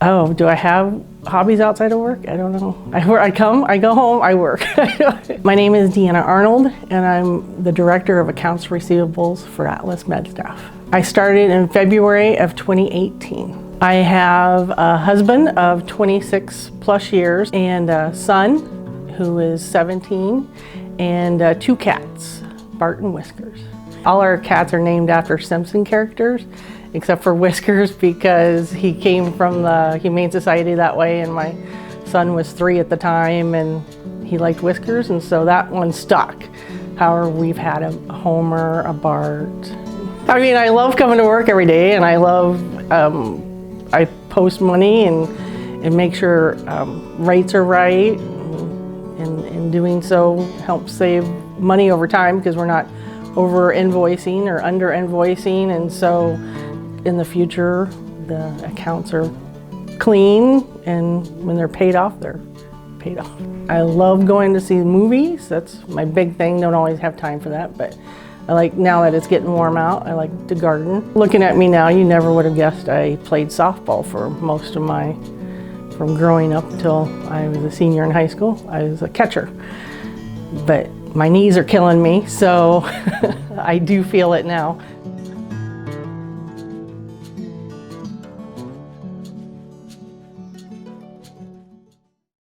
Oh, do I have hobbies outside of work? I don't know. I come, I go home, I work. My name is Deanna Arnold, and I'm the Director of Accounts Receivables for Atlas MedStaff. I started in February of 2018. I have a husband of 26 plus years and a son who is 17 and 2 cats, Bart and Whiskers. All our cats are named after Simpson characters, except for Whiskers because he came from the Humane Society that way, and my son was 3 at the time and he liked Whiskers, and so that one stuck. However, we've had a Homer, a Bart. I mean, I love coming to work every day, and I love, I post money and make sure rates are right, and in doing so helps save money over time because we're not over invoicing or under invoicing, and so in the future the accounts are clean, and when they're paid off, they're paid off. I love going to see movies. That's my big thing. Don't always have time for that, but I like, now that it's getting warm out, I like to garden. Looking at me now, you never would have guessed I played softball for most of from growing up until I was a senior in high school. I was a catcher, but my knees are killing me, so I do feel it now.